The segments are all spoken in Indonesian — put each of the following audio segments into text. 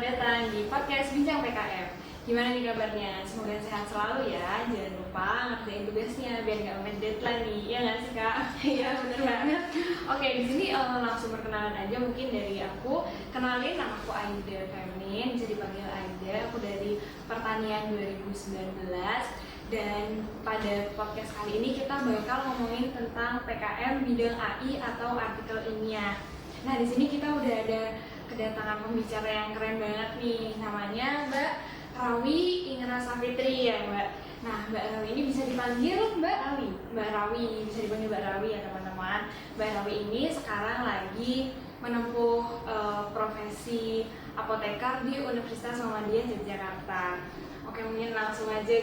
datang di podcast Bincang PKM. Gimana nih kabarnya? Semoga sehat selalu ya. Jangan lupa ngerjain tugasnya biar nggak mepet deadline nih. Ya nggak sih kak? Iya bener banget. Oke, di sini langsung perkenalan aja mungkin dari aku. Kenalin, nama aku Aida Femin, bisa dipanggil Aida. Aku dari Pertanian 2019. Dan pada podcast kali ini kita bakal ngomongin tentang PKM bidang AI atau artikel ilmiah. Nah, di sini kita udah ada kedatangan pembicara yang keren banget nih. Namanya Mbak Rawi Ingra Safitri ya, Mbak. Nah, Mbak Rawi ini bisa dipanggil Mbak Rawi. Mbak Rawi bisa dipanggil Mbak Rawi ya, teman-teman. Mbak Rawi ini sekarang lagi menempuh profesi apoteker di Universitas Muhammadiyah Yogyakarta. Oke, mungkin langsung aja.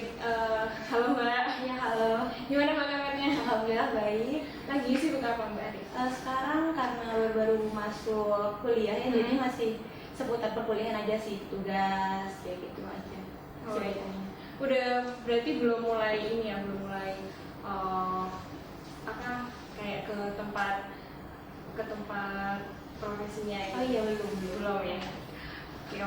Halo Mbak. Ya, halo. Gimana Mbak kabarnya? Alhamdulillah baik. Lagi sibuk apa Mbak Ari? Sekarang karena baru masuk kuliah ya, jadi masih seputar perkuliahan aja sih, tugas kayak gitu aja. Oh, iya. Udah berarti belum mulai ini ya, belum mulai apa kayak ke tempat profesinya ya? Oh iya, belum ya.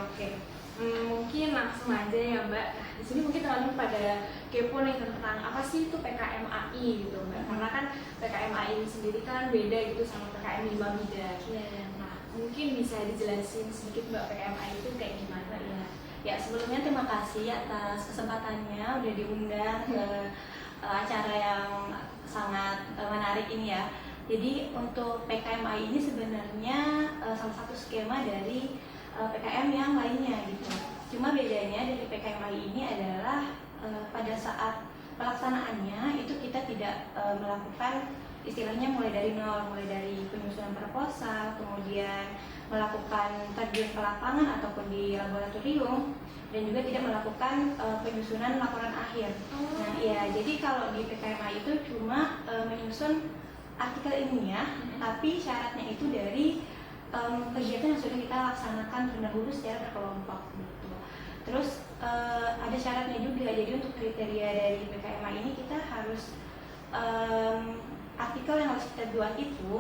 Oke. Mungkin langsung aja ya Mbak. Nah, di sini mungkin teman-teman pada kepo nih tentang apa sih itu PKM AI gitu Mbak. Karena kan PKM AI sendiri kan beda gitu sama PKM 5 bidang. Iya. Nah, mungkin bisa dijelasin sedikit Mbak PKM AI itu kayak gimana ya? Ya, sebelumnya terima kasih atas kesempatannya udah diundang ke acara yang sangat menarik ini ya. Jadi untuk PKM AI ini sebenarnya salah satu skema dari PKM yang lainnya gitu. Cuma bedanya dari PKM AI ini adalah pada saat pelaksanaannya itu kita tidak melakukan istilahnya mulai dari nol, mulai dari penyusunan proposal, kemudian melakukan terjun ke lapangan ataupun di laboratorium, dan juga tidak melakukan penyusunan laporan akhir. Nah, ya, jadi kalau di PKM AI itu cuma menyusun artikel ilmiah, tapi syaratnya itu dari kegiatan yang sudah kita laksanakan terdahulu secara berkelompok gitu. Terus ada syaratnya juga, jadi untuk kriteria dari PKM ini kita harus artikel yang harus kita buat itu,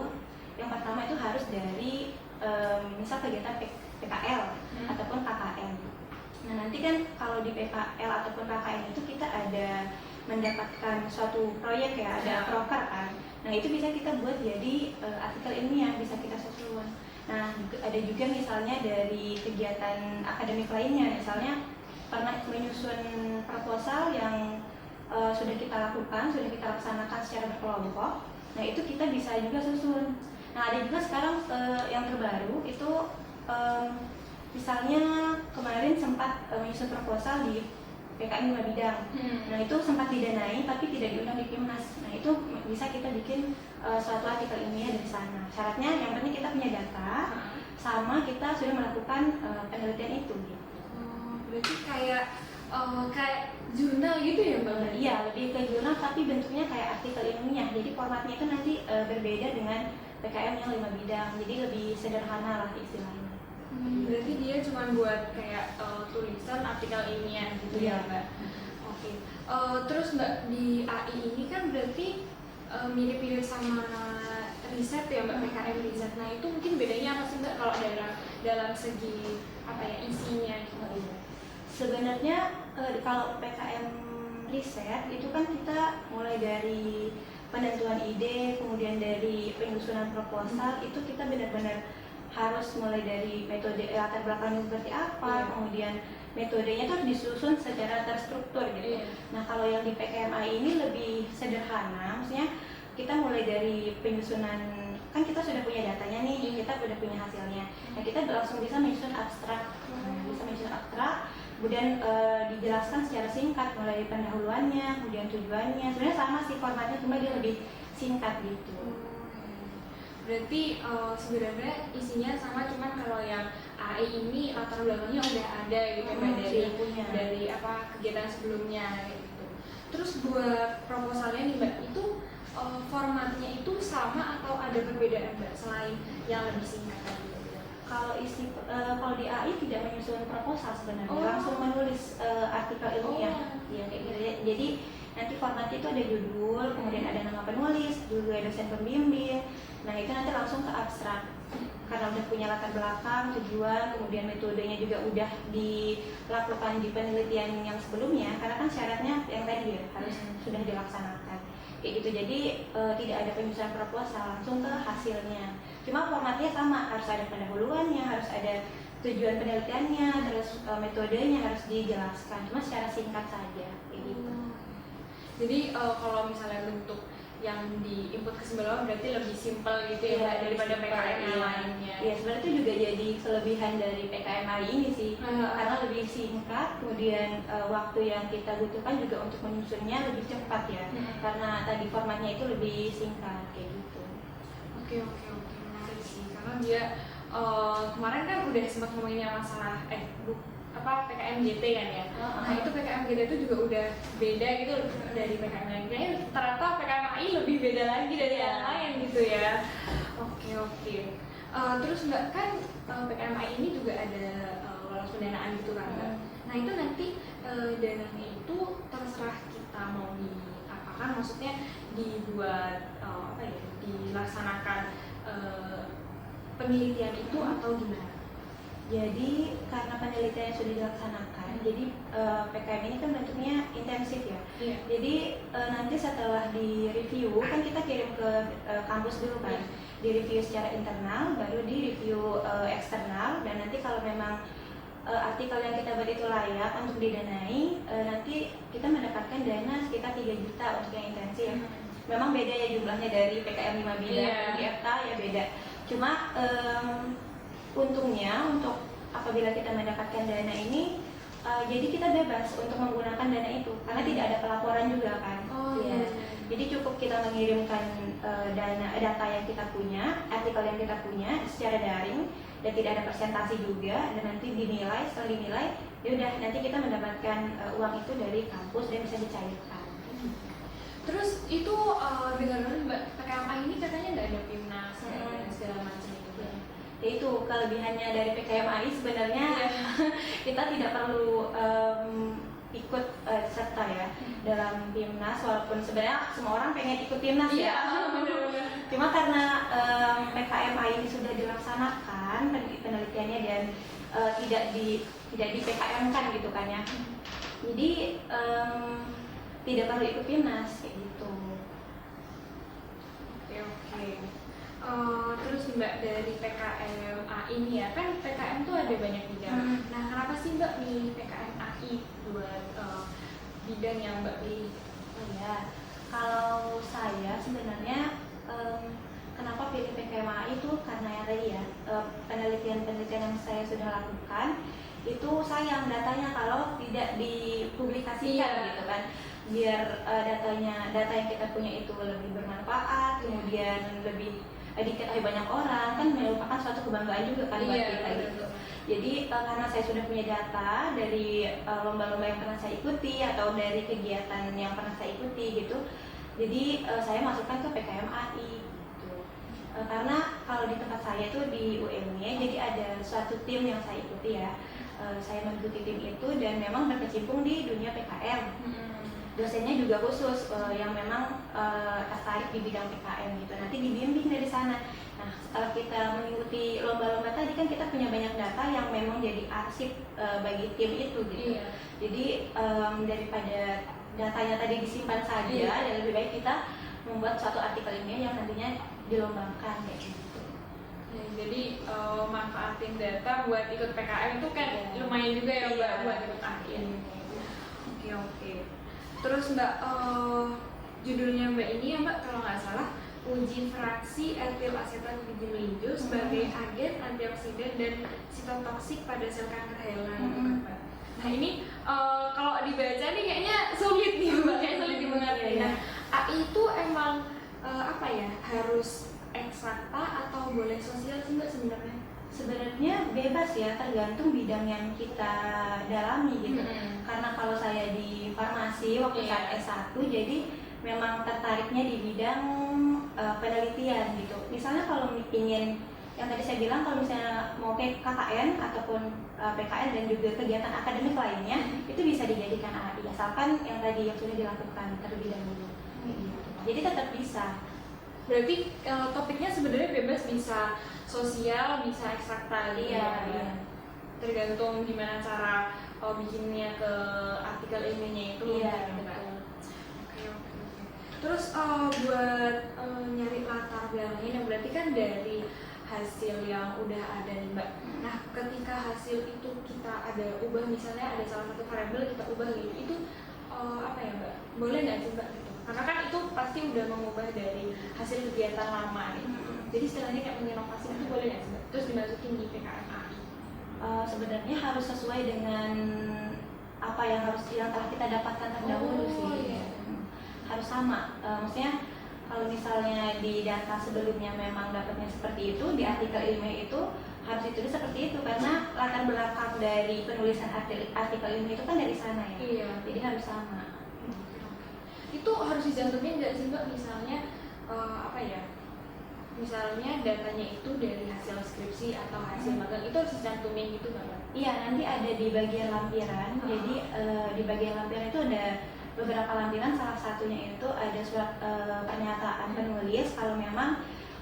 yang pertama itu harus dari misal kegiatan PKL ataupun KKN. Nah, nanti kan kalau di PKL ataupun KKN itu kita ada mendapatkan suatu proyek ya, ada proker kan. Nah, itu bisa kita buat jadi artikel ilmiah, bisa kita susun. Nah, ada juga misalnya dari kegiatan akademik lainnya, misalnya pernah menyusun proposal yang sudah kita lakukan, sudah kita laksanakan secara berkelompok. Nah, itu kita bisa juga susun. Nah, ada juga sekarang yang terbaru itu misalnya kemarin sempat menyusun proposal di PKM 5 bidang. Nah, itu sempat didanai tapi tidak diundang di Kimnas. Nah, itu bisa kita bikin suatu artikel ilmiah dari sana. Syaratnya yang penting kita punya data sama kita sudah melakukan penelitian itu gitu. Berarti kayak jurnal gitu ya Mbak? Iya, lebih ke jurnal tapi bentuknya kayak artikel ilmiah. Jadi formatnya itu nanti berbeda dengan PKM yang 5 bidang. Jadi lebih sederhana lah istilahnya. Berarti dia cuma buat kayak tulisan artikel ilmiah gitu ya Mbak? Oke. Terus Mbak, di AI ini kan berarti mirip-mirip sama riset ya Mbak, PKM riset. Nah, itu mungkin bedanya apa sih Mbak kalau dalam segi apa ya isinya gitu? Sebenarnya kalau PKM riset itu kan kita mulai dari penentuan ide, kemudian dari penyusunan proposal, itu kita benar-benar harus mulai dari metode latar belakangnya seperti apa, kemudian metodenya itu harus disusun secara terstruktur gitu. Nah, kalau yang di PKM AI ini lebih sederhana, maksudnya kita mulai dari penyusunan, kan kita sudah punya datanya nih, kita sudah punya hasilnya. Nah, kita langsung bisa menyusun abstrak, kemudian dijelaskan secara singkat mulai dari pendahuluannya, kemudian tujuannya. Sebenarnya sama sih formatnya, cuma dia lebih singkat gitu. Berarti sebenarnya isinya sama, cuman kalau yang AI ini latar belakangnya udah ada gitu dari apa kegiatan sebelumnya gitu. Terus buat proposalnya nih Mbak, itu formatnya itu sama atau ada perbedaan Mbak selain yang lebih singkat tadi? Kalau di AI tidak menyusun proposal sebenarnya, langsung menulis artikel ilmiah, ya kayak gitu. Jadi nanti formatnya itu ada judul, kemudian ada nama penulis, juga dosen pembimbing, Nah itu nanti langsung ke abstrak karena udah punya latar belakang, tujuan, kemudian metodenya juga udah dilakukan di penelitian yang sebelumnya, karena kan syaratnya yang tadi ya harus sudah dilaksanakan kayak gitu. Jadi tidak ada penyusunan proposal, langsung ke hasilnya. Cuma formatnya sama, harus ada pendahuluannya, harus ada tujuan penelitiannya, terus metodenya harus dijelaskan, cuma secara singkat saja kayak gitu. Jadi kalau misalnya bentuk yang di input ke Sembalawa berarti lebih simpel gitu ya, Mbak, daripada PKM yang lainnya. Iya, sebenarnya itu juga jadi kelebihan dari PKM hari ini sih, karena lebih singkat, kemudian waktu yang kita butuhkan juga untuk menyusunnya lebih cepat ya, karena tadi formatnya itu lebih singkat kayak gitu. Oke, menarik sih, karena dia kemarin kan udah sempat ngomongin yang masalah PKM GT kan ya. Nah itu PKM GT itu juga udah beda gitu dari PKM lain. Kayaknya ternyata PKM AI lebih beda lagi dari yang lain gitu ya. Oke. Terus Mbak, kan PKM AI ini juga ada lolos pendanaan gitu kan Mbak. Nah itu nanti dananya itu terserah kita mau diapakan, maksudnya dibuat dilaksanakan penelitian itu atau gimana? Jadi karena penelitian sudah dilaksanakan, jadi PKM ini kan bentuknya intensif ya. Yeah. Jadi nanti setelah di review kan kita kirim ke kampus dulu kan, di review secara internal, baru di review eksternal, dan nanti kalau memang artikel yang kita buat itu layak untuk didanai, nanti kita mendapatkan dana sekitar 3 juta untuk yang intensif. Memang beda ya jumlahnya dari PKM 5 bidang, di FTA ya beda. Cuma untungnya untuk apabila kita mendapatkan dana ini, jadi kita bebas untuk menggunakan dana itu karena tidak ada pelaporan juga kan. Jadi cukup kita mengirimkan data yang kita punya, artikel yang kita punya secara daring, dan tidak ada presentasi juga, dan nanti dinilai. Setelah dinilai, ya udah nanti kita mendapatkan uang itu dari kampus dan bisa dicairkan. Terus itu dengar-dengar Mbak, PKM AI ini katanya nggak ada PIMNAS dan segala macam itu. Ya itu kelebihannya dari PKM AI sebenarnya. Kita tidak perlu ikut serta ya dalam PIMNAS, walaupun sebenarnya semua orang pengen ikut PIMNAS ya. Cuma karena PKM AI ini sudah dilaksanakan penelitiannya dan tidak di PKM kan gitu kan ya. Jadi tidak perlu ikut PIMNAS kayak gitu. Oke. Terus Mbak, dari PKM AI ini ya, kan PKM tuh ada banyak bidang. Nah kenapa sih Mbak milih PKM AI buat bidang yang Mbak pilih? Ya, kalau saya sebenarnya kenapa pilih PKM AI itu karena yang tadi ya, penelitian yang saya sudah lakukan itu sayang datanya kalau tidak dipublikasikan gitu kan, biar data yang kita punya itu lebih bermanfaat, kemudian lebih diketahui banyak orang, kan merupakan suatu kebanggaan juga kan buat kita gitu. Jadi karena saya sudah punya data dari lomba-lomba yang pernah saya ikuti atau dari kegiatan yang pernah saya ikuti gitu, jadi saya masukkan ke PKM AI gitu. Karena kalau di tempat saya tuh di UM-nya, jadi ada suatu tim yang saya ikuti ya. Saya mengikuti tim itu dan memang berkecimpung di dunia PKM. Dosennya juga khusus yang memang tertarik di bidang PKM gitu. Nanti dibimbing dari sana. Nah, setelah kita mengikuti lomba-lomba tadi kan kita punya banyak data yang memang jadi arsip bagi tim itu gitu. Jadi daripada datanya tadi disimpan saja, dan lebih baik kita membuat suatu artikel ini yang nantinya dilombakan kayak gitu. Jadi manfaatin data buat ikut PKM itu kan lumayan juga ya Mbak buat ikut akhir. Oke. Terus Mbak, judulnya Mbak ini ya Mbak kalau nggak salah, uji fraksi etil asetat biji melinjo sebagai agen antioksidan dan sitotoksik pada sel kanker hewan. Nah ini kalau dibaca nih kayaknya sulit nih Mbak, kayak sulit dimengerti. Nah AI itu emang harus eksakta atau boleh sosial sih Mbak sebenarnya? Sebenarnya bebas ya, tergantung bidang yang kita dalami gitu. Karena kalau saya di farmasi waktu saat S1, jadi memang tertariknya di bidang penelitian gitu. Misalnya kalau ingin, yang tadi saya bilang kalau misalnya mau KKN ataupun PKN dan juga kegiatan akademik lainnya, itu bisa dijadikan AI, asalkan yang tadi yang sudah dilakukan terlebih dahulu. Jadi tetap bisa. Berarti topiknya sebenarnya bebas, bisa sosial, bisa eksakta gitu Iya, ya. iya. Tergantung gimana cara bikinnya ke artikel ilmiahnya itu. Iya, gitu, Mbak. betul. Oke, oke, oke. Terus buat nyari latar belakangnya, berarti kan dari hasil yang udah ada nih Mbak. Nah, ketika hasil itu kita ada ubah, misalnya ada salah satu variabel kita ubah gitu, itu apa ya Mbak? Boleh nggak sih Mbak gitu? Karena kan itu pasti udah mengubah dari hasil kegiatan lama gitu. Jadi istilahnya kayak menginovasi itu boleh nggak sih Mbak? Terus dimasukin di PKMAI. Sebenarnya harus sesuai dengan apa yang telah kita dapatkan terdahulu sih. Iya. Harus sama. Maksudnya kalau misalnya di data sebelumnya memang dapatnya seperti itu, di artikel ilmiah itu harus ditulis seperti itu karena latar belakang dari penulisan artikel ilmiah itu kan dari sana ya. Iya. Jadi harus sama. Itu harus dicantumin nggak sih Mbak? Misalnya apa ya? Misalnya datanya itu dari hasil skripsi atau hasil magang, itu harus dicantumin gitu Mbak? Iya, nanti ada di bagian lampiran. Jadi di bagian lampiran itu ada beberapa lampiran, salah satunya itu ada surat pernyataan penulis kalau memang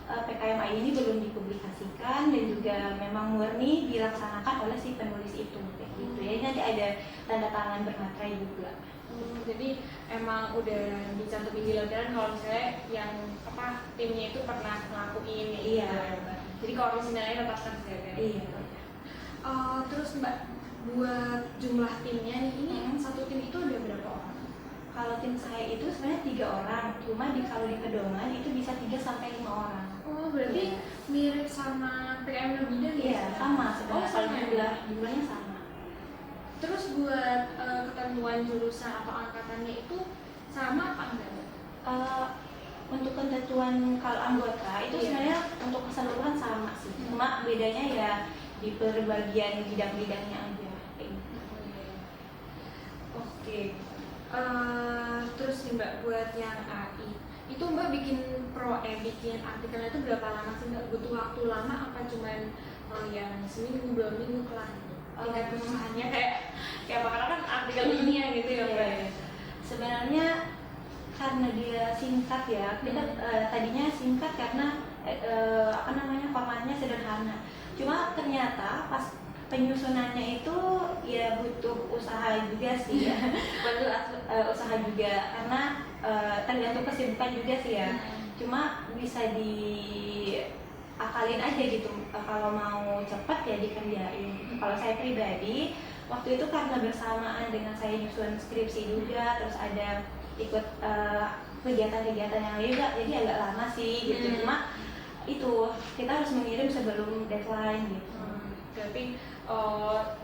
PKMAI ini belum dipublikasikan dan juga memang murni dilaksanakan oleh si penulis itu kayak gitu. Jadi nanti ada tanda tangan bermaterai juga. Jadi emang udah dicantumin di lampiran kalau misalnya yang timnya itu pernah ngelakuin gitu. Iya. Jadi kalau orisinalnya tetap terjaga. Iya. Terus Mbak, buat jumlah timnya nih, ini satu tim itu ada berapa orang? Kalau tim saya itu sebenarnya 3 orang, cuma kalau di pedoman itu bisa 3 sampai 5 orang. Oh, berarti mirip sama PKM lebih dari Iya, sama sebenarnya. Kalau sama. jumlahnya sama. Terus buat ketentuan jurusan atau angkatannya itu sama apa enggak? Untuk ketentuan kalau anggota itu sebenarnya untuk keseluruhan sama sih. Cuma bedanya ya di perbagian bidang-bidangnya aja. Oke. Terus nih Mbak, buat yang AI itu Mbak bikin bikin artikelnya itu berapa lama sih Mbak? Butuh waktu lama apa cuman yang seminggu, 2 minggu kelar? Tingkat kesusahannya kayak apa? Karena kan artikel ini ya gitu ya Mbak. Sebenarnya karena dia singkat ya, kita tadinya singkat karena formatnya sederhana. Cuma ternyata pas penyusunannya itu ya butuh usaha juga sih ya. Butuh usaha juga karena tergantung kesibukan juga sih ya. Cuma bisa diakalin aja gitu, kalau mau cepat ya dikerjain. Kalau saya pribadi waktu itu karena bersamaan dengan saya nyusun skripsi juga, terus ada ikut kegiatan-kegiatan yang lain juga, jadi agak lama sih gitu. Cuma itu kita harus mengirim sebelum deadline gitu. Berarti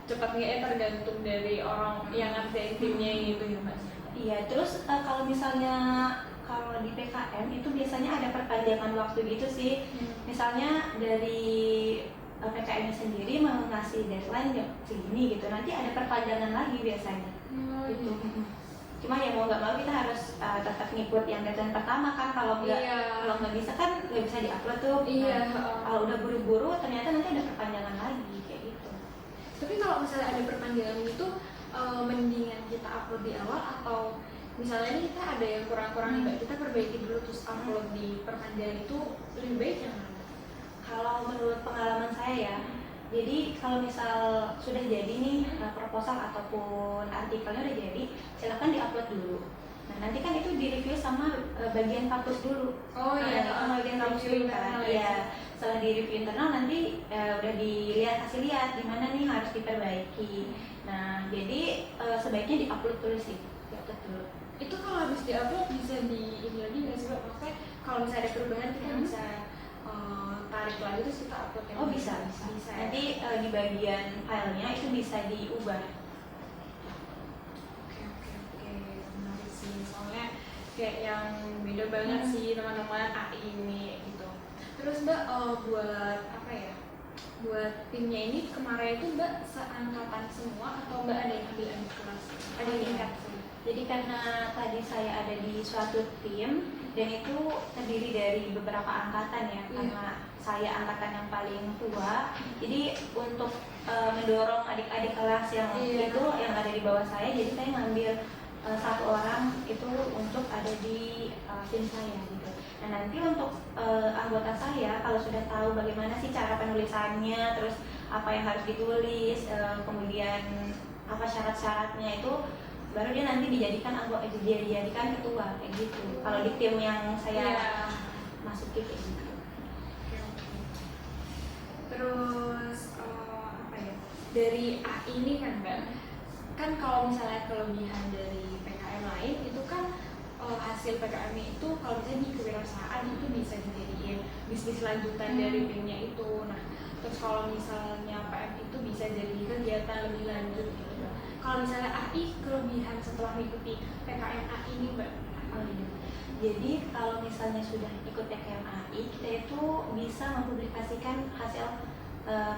cepat nggak ya tergantung dari orang yang ngerjain timnya gitu ya Mbak? Iya, terus kalau misalnya kalau di PKM itu biasanya ada perpanjangan waktu gitu sih. Misalnya dari PKM sendiri mau ngasih deadline segini gitu, nanti ada perpanjangan lagi biasanya. Gitu. Cuma ya mau nggak mau kita harus tetap ngikut yang deadline pertama kan, kalau nggak bisa kan nggak bisa diupload tuh. Kalau udah buru-buru ternyata nanti ada perpanjangan lagi kayak gitu. Tapi kalau misalnya ada perpanjangan itu mendingan kita upload di awal, atau misalnya ini kita ada yang kurang-kurang Mbak, kita perbaiki dulu terus upload di perpanjangan, itu lebih baik yang mana? Kalau menurut pengalaman saya ya, jadi kalau misal sudah jadi nih proposal ataupun artikelnya udah jadi, silakan diupload dulu. Nah nanti kan itu direview sama bagian kampus dulu. Bagian kampus dulu kan. Iya. Setelah direview internal nanti udah kasih lihat di mana nih harus diperbaiki. Nah jadi sebaiknya diupload dulu sih. Diupload dulu. Itu kalau habis diupload bisa ini lagi nggak sih Mbak? Maksudnya kalau misalnya ada perubahan kita bisa tarik lagi terus kita upload yang bisa. Nanti di bagian filenya itu bisa diubah. Oke, menarik sih. Soalnya kayak yang beda banget sih teman-teman AI ini gitu. Terus Mbak, buat apa ya? Buat timnya ini kemarin itu Mbak seangkatan semua atau Mbak ada yang ambil kelas? Ada yang tingkat? Jadi karena tadi saya ada di suatu tim dan itu terdiri dari beberapa angkatan ya, karena saya angkatan yang paling tua, jadi untuk mendorong adik-adik kelas yang itu yang ada di bawah saya, jadi saya ngambil satu orang itu untuk ada di tim saya gitu. Nah nanti untuk anggota saya kalau sudah tahu bagaimana sih cara penulisannya, terus apa yang harus ditulis, kemudian apa syarat-syaratnya itu, baru dia nanti dijadikan dijadikan ketua kayak gitu. Kalau di tim yang saya masuki kayak gitu. Terus apa ya, dari A ini kan Mbak, kan kalau misalnya kelebihan dari PKM lain itu kan hasil PKM itu kalau misalnya di kewirausahaan itu bisa dijadiin bisnis lanjutan dari BIM-nya itu. Nah terus kalau misalnya PM itu bisa jadi kegiatan lebih lanjut gitu Mbak. Kalau misalnya AI kelebihan setelah mengikuti PKM AI ini Mbak? Jadi kalau misalnya sudah ikut PKM AI, kita itu bisa mempublikasikan hasil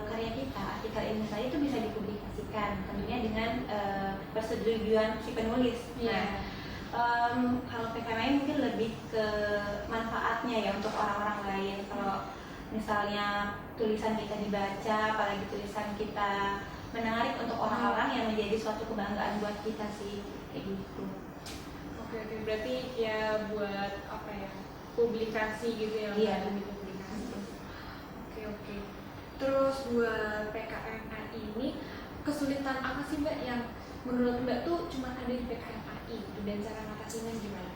karya kita, artikel ilmu saya itu bisa dipublikasikan tentunya dengan persetujuan si penulis. Kalau PKM AI mungkin lebih ke manfaatnya ya untuk orang-orang lain. Kalau misalnya tulisan kita dibaca, apalagi tulisan kita menarik untuk orang-orang, yang menjadi suatu kebanggaan buat kita sih, kayak gitu. Oke, berarti ya buat apa ya, publikasi gitu ya? Iya. Lebih publikasi. Oke. Terus buat PKM AI ini kesulitan apa sih Mbak yang menurut Mbak tuh cuma ada di PKM AI dan cara ngatasinnya gimana?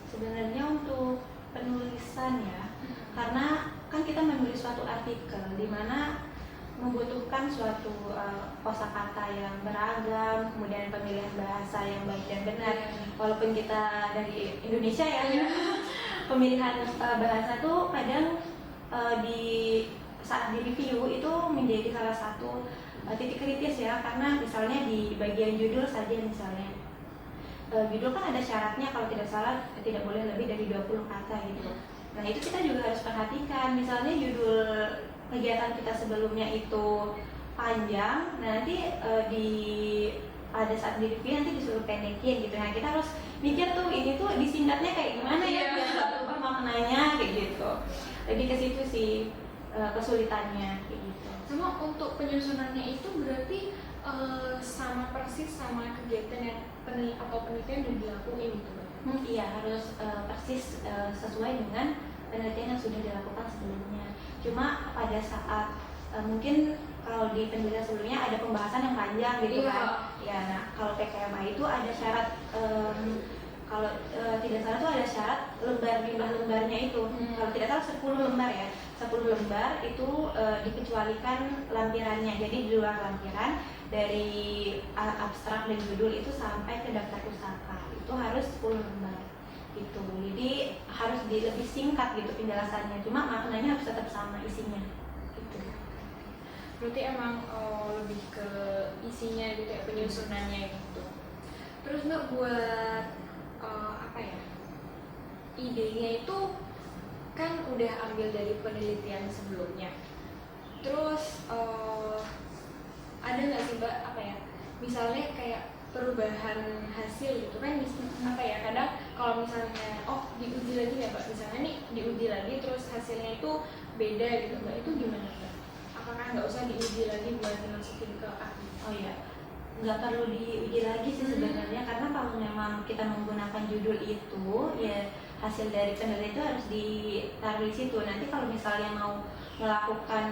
Sebenarnya untuk penulisan ya, karena kan kita menulis suatu artikel di mana membutuhkan suatu kosakata yang beragam, kemudian pemilihan bahasa yang baik dan benar. Walaupun kita dari Indonesia ya, pemilihan bahasa tuh kadang di saat di review itu menjadi salah satu titik kritis ya, karena misalnya di bagian judul saja, misalnya judul kan ada syaratnya kalau tidak salah tidak boleh lebih dari 20 kata gitu. Nah itu kita juga harus perhatikan, misalnya judul kegiatan kita sebelumnya itu panjang, nah nanti pada saat di review nanti disuruh pendekin gitu. Nah kita harus mikir tuh ini tuh disingkatnya kayak gimana ya biar apa maknanya kayak gitu. Lebih ke situ sih kesulitannya kayak gitu. Sama untuk penyusunannya itu berarti sama persis sama kegiatan yang penelitian yang dilakuin gitu Mbak? Iya harus persis sesuai dengan penelitian yang sudah dilakukan sebelumnya. Cuma pada saat mungkin kalau di penelitian sebelumnya ada pembahasan yang panjang gitu kan. Ya, nah kalau PKMA itu ada syarat kalau tidak salah tuh ada syarat jumlah lembarnya itu. Kalau tidak salah 10 lembar ya. 10 lembar itu dikecualikan lampirannya. Jadi di luar lampiran dari abstrak dan judul itu sampai ke daftar pusaka itu harus 10 lembar gitu. Jadi harus lebih singkat gitu penjelasannya, cuma maknanya harus tetap sama isinya gitu. Berarti emang lebih ke isinya gitu ya, penyusunannya gitu. Terus Mbak buat apa ya, idenya itu kan udah ambil dari penelitian sebelumnya. Terus ada nggak sih Mbak apa ya, misalnya kayak perubahan hasil gitu kan, apa ya, kadang kalau misalnya diuji lagi ya Mbak, misalnya nih diuji lagi terus hasilnya itu beda gitu Mbak, itu gimana Mbak? Apakah nggak usah diuji lagi buat dimasukin ke AI? Oh iya, nggak perlu diuji lagi sih sebenarnya, karena kalau memang kita menggunakan judul itu ya hasil dari penelitian itu harus ditaruh di situ. Nanti kalau misalnya mau melakukan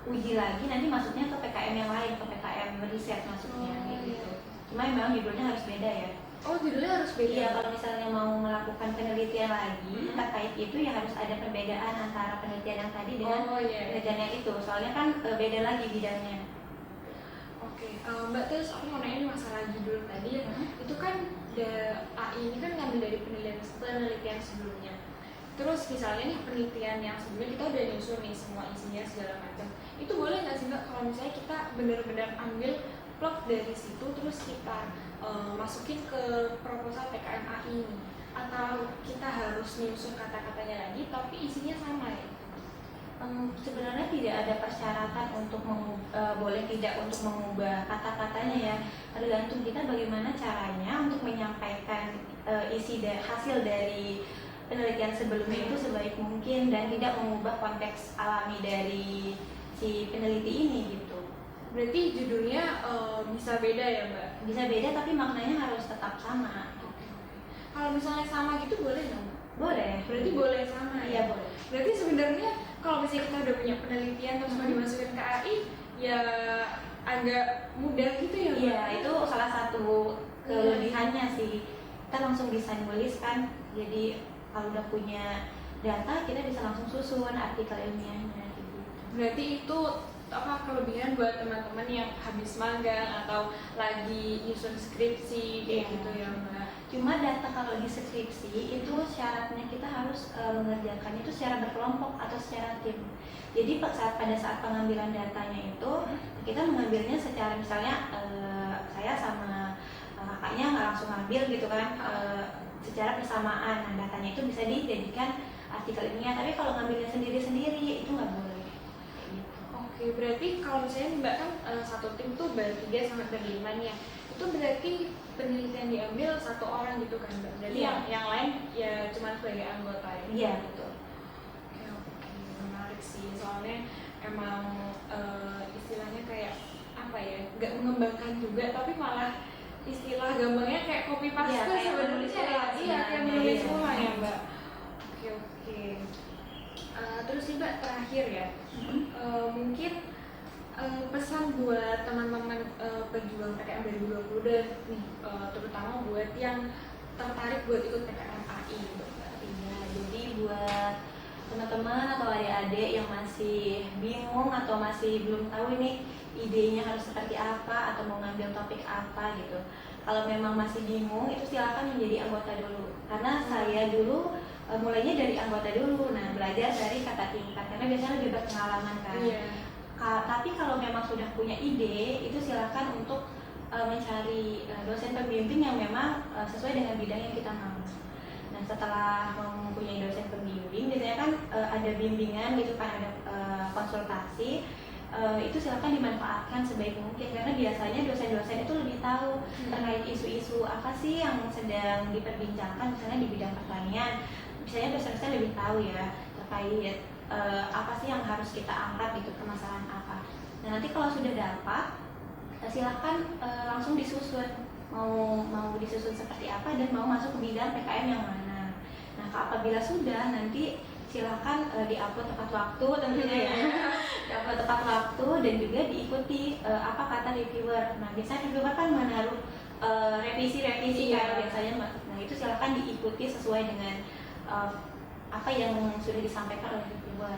uji lagi nanti masuknya ke PKM yang lain, ke PKM riset masuknya gitu. Cuma memang judulnya harus beda ya. Oh, judulnya harus beda? Iya, kalau misalnya mau melakukan penelitian lagi terkait itu ya harus ada perbedaan antara penelitian yang tadi dengan penelitian yang itu. Soalnya kan beda lagi bidangnya. Oke, Mbak, terus aku mau nanya masalah judul tadi ya. Itu kan AI ini kan ngambil dari penelitian sebelumnya. Terus misalnya nih penelitian yang sebelumnya kita udah nyusun nih semua isinya segala macam. Itu boleh nggak sih Mbak kalau misalnya kita benar-benar ambil plot dari situ terus kita masukin ke proposal PKM AI ini, atau kita harus nyusun kata-katanya lagi tapi isinya sama ya? Sebenarnya tidak ada persyaratan untuk boleh tidak untuk mengubah kata-katanya ya, tergantung kita bagaimana caranya untuk menyampaikan hasil dari penelitian sebelumnya itu sebaik mungkin dan tidak mengubah konteks alami dari si peneliti ini gitu. Berarti judulnya bisa beda ya Mbak? Bisa beda tapi maknanya harus tetap sama. Kalau kalau misalnya sama gitu boleh nggak? Boleh. Berarti boleh sama Iya, ya? boleh. Berarti sebenarnya kalau misalnya kita udah punya penelitian terus mau dimasukin ke AI, ya agak mudah gitu ya? Iya, itu salah satu kelebihannya sih. Kita langsung bisa nulis kan. Jadi kalau udah punya data, kita bisa langsung susun artikel ilmiahnya gitu. Berarti itu apa kelebihan buat teman-teman yang habis magang atau lagi nyusun skripsi kayak Iya. gitu ya Mbak? Cuma data kalau di skripsi itu syaratnya kita harus mengerjakan itu secara berkelompok atau secara tim. Jadi pada saat pengambilan datanya itu kita mengambilnya secara misalnya saya sama kakaknya nggak langsung ngambil gitu kan, secara bersamaan. Nah, datanya itu bisa dijadikan artikel ilmiah. Tapi kalau ngambilnya sendiri-sendiri itu nggak boleh. Kayak gitu. Oke, berarti kalau misalnya Mbak kan satu tim tuh ber-3 sampai ber-5 nih ya, itu berarti penelitian diambil satu orang gitu kan Mbak? Berarti Iya. yang lain ya cuma sebagai anggota ya? Iya, betul. Oke, menarik sih, soalnya emang istilahnya kayak apa ya, nggak mengembangkan juga tapi malah istilah gampangnya kayak copy paste Iya, kayak sebenarnya menulis ya, ulang iya kayak sebenarnya, menulis iya. ulang ya Mbak. Oke. Terus nih Mbak terakhir ya, mungkin pesan buat teman-teman pejuang PKM 2020 dan nih terutama buat yang tertarik buat ikut PKM AI gitu Mbak. Iya, jadi buat teman-teman atau adik-adik yang masih bingung atau masih belum tahu ini idenya harus seperti apa atau mau ngambil topik apa gitu. Kalau memang masih bingung itu silakan menjadi anggota dulu. Karena saya dulu mulainya dari anggota dulu. Nah, belajar dari kata tingkat karena biasanya lebih berpengalaman kan. Iya. Tapi kalau memang sudah punya ide itu silakan untuk mencari dosen pembimbing yang memang sesuai dengan bidang yang kita mau. Nah, setelah mempunyai dosen pembimbing, biasanya kan ada bimbingan gitu kan, ada konsultasi, itu silakan dimanfaatkan sebaik mungkin karena biasanya dosen-dosen itu lebih tahu terkait isu-isu apa sih yang sedang diperbincangkan, misalnya di bidang pertanian, misalnya dosen-dosen lebih tahu ya terkait apa sih yang harus kita angkat gitu, permasalahan apa. Nah, nanti kalau sudah dapat, silakan langsung disusun. Mau disusun seperti apa dan mau masuk ke bidang PKM yang mana. Nah, apabila sudah nanti silakan diupload tepat waktu tentunya ya. Diupload tepat waktu dan juga diikuti apa kata reviewer. Nah, biasanya reviewer kan menaruh revisi-revisi Iya. kayak biasanya. Nah, itu silakan diikuti sesuai dengan apa yang sudah disampaikan oleh reviewer.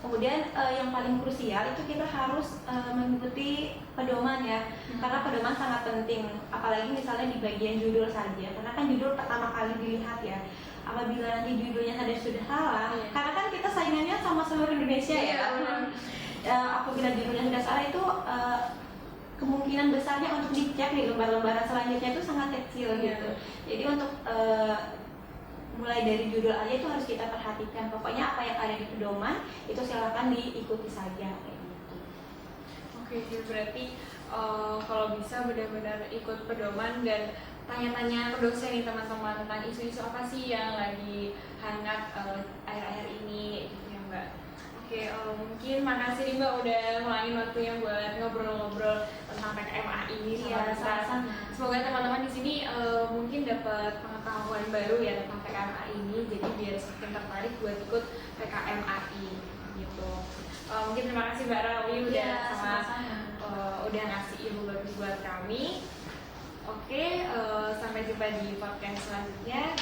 Kemudian yang paling krusial itu kita harus mengikuti pedoman ya, karena pedoman sangat penting. Apalagi misalnya di bagian judul saja, karena kan judul pertama kali dilihat ya. Apabila nanti judulnya sudah salah, karena kan kita saingannya sama seluruh Indonesia ya. Apabila judulnya sudah salah itu kemungkinan besarnya untuk dicek di lembar-lembaran selanjutnya itu sangat kecil gitu. Jadi untuk mulai dari judul aja itu harus kita perhatikan. Pokoknya apa yang ada di pedoman itu silakan diikuti saja kayak gitu. Oke, jadi berarti kalau bisa benar-benar ikut pedoman dan tanya-tanya ke dosen nih teman-teman tentang isu-isu apa sih yang lagi hangat akhir-akhir ini gitu ya Mbak. Oke, mungkin makasih nih Mbak udah ngulangin waktunya buat ngobrol-ngobrol tentang PKM AI ini sama kita. Sama-sama. Semoga teman-teman di sini mungkin dapat pengetahuan baru ya tentang PKM AI ini, jadi biar semakin tertarik buat ikut PKM AI gitu. Mungkin terima kasih Mbak Rawi udah udah ngasih ilmu bagus buat kami. Oke, sampai jumpa di podcast selanjutnya.